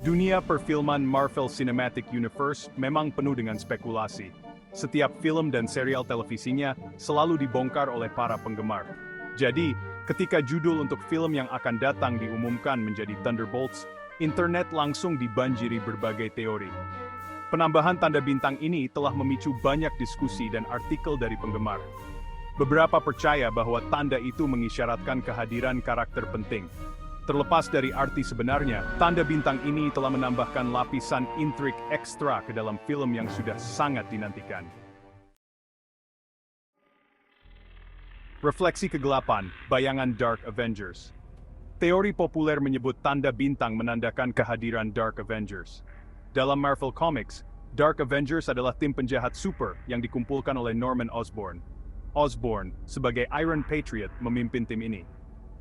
Dunia perfilman Marvel Cinematic Universe memang penuh dengan spekulasi. Setiap film dan serial televisinya selalu dibongkar oleh para penggemar. Jadi, ketika judul untuk film yang akan datang diumumkan menjadi Thunderbolts, internet langsung dibanjiri berbagai teori. Penambahan tanda bintang ini telah memicu banyak diskusi dan artikel dari penggemar. Beberapa percaya bahwa tanda itu mengisyaratkan kehadiran karakter penting. Terlepas dari arti sebenarnya, tanda bintang ini telah menambahkan lapisan intrik ekstra ke dalam film yang sudah sangat dinantikan. Refleksi kegelapan, bayangan Dark Avengers. Teori populer menyebut tanda bintang menandakan kehadiran Dark Avengers. Dalam Marvel Comics, Dark Avengers adalah tim penjahat super yang dikumpulkan oleh Norman Osborn. Osborn, sebagai Iron Patriot, memimpin tim ini.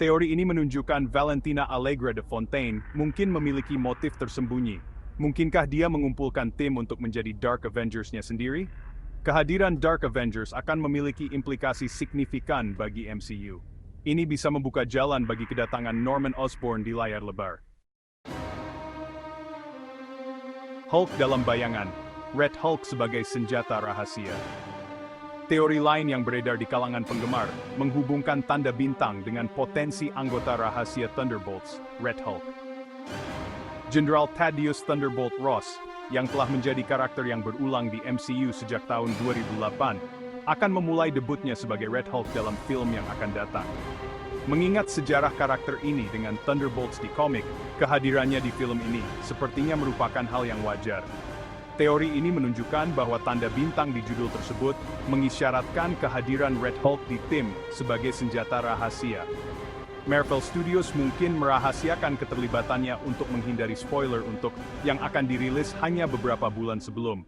Teori ini menunjukkan Valentina Allegra de Fontaine mungkin memiliki motif tersembunyi. Mungkinkah dia mengumpulkan tim untuk menjadi Dark Avengers-nya sendiri? Kehadiran Dark Avengers akan memiliki implikasi signifikan bagi MCU. Ini bisa membuka jalan bagi kedatangan Norman Osborn di layar lebar. Hulk dalam bayangan, Red Hulk sebagai senjata rahasia. Teori lain yang beredar di kalangan penggemar menghubungkan tanda bintang dengan potensi anggota rahasia Thunderbolts, Red Hulk. Jenderal Thaddeus Thunderbolt Ross, yang telah menjadi karakter yang berulang di MCU sejak tahun 2008, akan memulai debutnya sebagai Red Hulk dalam film yang akan datang. Mengingat sejarah karakter ini dengan Thunderbolts di komik, kehadirannya di film ini sepertinya merupakan hal yang wajar. Teori ini menunjukkan bahwa tanda bintang di judul tersebut mengisyaratkan kehadiran Red Hulk di tim sebagai senjata rahasia. Marvel Studios mungkin merahasiakan keterlibatannya untuk menghindari spoiler untuk yang akan dirilis hanya beberapa bulan sebelum.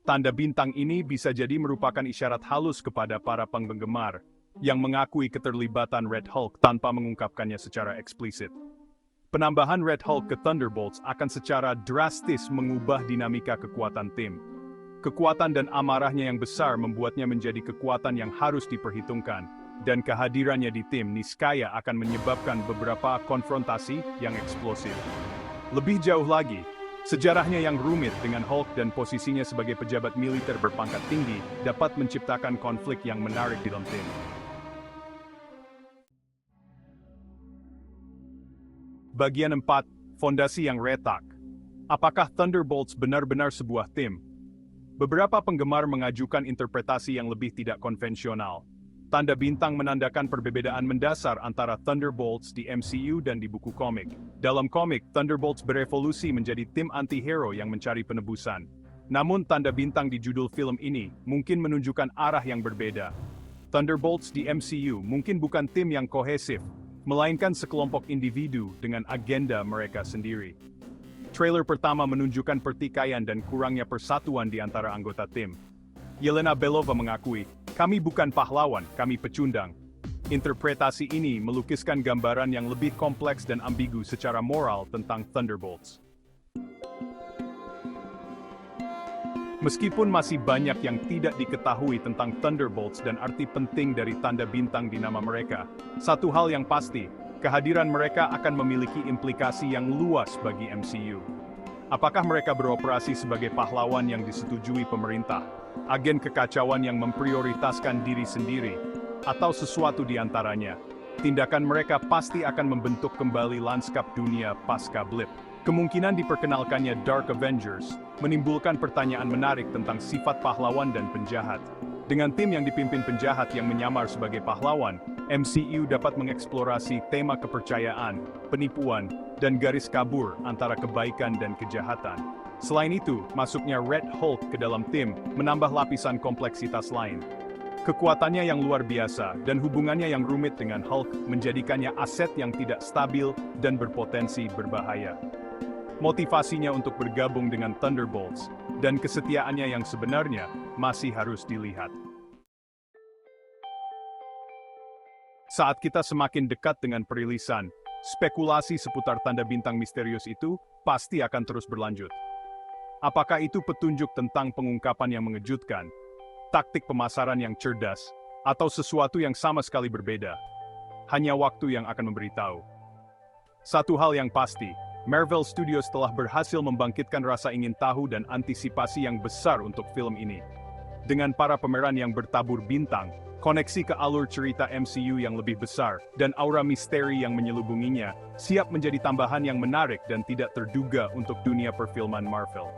Tanda bintang ini bisa jadi merupakan isyarat halus kepada para penggemar yang mengakui keterlibatan Red Hulk tanpa mengungkapkannya secara eksplisit. Penambahan Red Hulk ke Thunderbolts akan secara drastis mengubah dinamika kekuatan tim. Kekuatan dan amarahnya yang besar membuatnya menjadi kekuatan yang harus diperhitungkan, dan kehadirannya di tim niscaya akan menyebabkan beberapa konfrontasi yang eksplosif. Lebih jauh lagi, sejarahnya yang rumit dengan Hulk dan posisinya sebagai pejabat militer berpangkat tinggi dapat menciptakan konflik yang menarik di dalam tim. Bagian 4, Fondasi yang retak. Apakah Thunderbolts benar-benar sebuah tim? Beberapa penggemar mengajukan interpretasi yang lebih tidak konvensional. Tanda bintang menandakan perbedaan mendasar antara Thunderbolts di MCU dan di buku komik. Dalam komik, Thunderbolts berevolusi menjadi tim anti-hero yang mencari penebusan. Namun tanda bintang di judul film ini mungkin menunjukkan arah yang berbeda. Thunderbolts di MCU mungkin bukan tim yang kohesif, melainkan sekelompok individu dengan agenda mereka sendiri. Trailer pertama menunjukkan pertikaian dan kurangnya persatuan di antara anggota tim. Yelena Belova mengakui, "Kami bukan pahlawan, kami pecundang." Interpretasi ini melukiskan gambaran yang lebih kompleks dan ambigu secara moral tentang Thunderbolts. Meskipun masih banyak yang tidak diketahui tentang Thunderbolts dan arti penting dari tanda bintang di nama mereka, satu hal yang pasti, kehadiran mereka akan memiliki implikasi yang luas bagi MCU. Apakah mereka beroperasi sebagai pahlawan yang disetujui pemerintah, agen kekacauan yang memprioritaskan diri sendiri, atau sesuatu di antaranya? Tindakan mereka pasti akan membentuk kembali lanskap dunia pasca blip. Kemungkinan diperkenalkannya Dark Avengers menimbulkan pertanyaan menarik tentang sifat pahlawan dan penjahat. Dengan tim yang dipimpin penjahat yang menyamar sebagai pahlawan, MCU dapat mengeksplorasi tema kepercayaan, penipuan, dan garis kabur antara kebaikan dan kejahatan. Selain itu, masuknya Red Hulk ke dalam tim menambah lapisan kompleksitas lain. Kekuatannya yang luar biasa dan hubungannya yang rumit dengan Hulk menjadikannya aset yang tidak stabil dan berpotensi berbahaya. Motivasinya untuk bergabung dengan Thunderbolts dan kesetiaannya yang sebenarnya masih harus dilihat. Saat kita semakin dekat dengan perilisan, spekulasi seputar tanda bintang misterius itu pasti akan terus berlanjut. Apakah itu petunjuk tentang pengungkapan yang mengejutkan, taktik pemasaran yang cerdas, atau sesuatu yang sama sekali berbeda? Hanya waktu yang akan memberitahu. Satu hal yang pasti, Marvel Studios telah berhasil membangkitkan rasa ingin tahu dan antisipasi yang besar untuk film ini. Dengan para pemeran yang bertabur bintang, koneksi ke alur cerita MCU yang lebih besar, dan aura misteri yang menyelubunginya, siap menjadi tambahan yang menarik dan tidak terduga untuk dunia perfilman Marvel.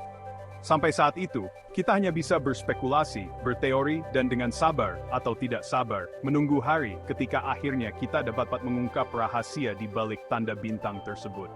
Sampai saat itu, kita hanya bisa berspekulasi, berteori, dan dengan sabar atau tidak sabar, menunggu hari ketika akhirnya kita dapat mengungkap rahasia di balik tanda bintang tersebut.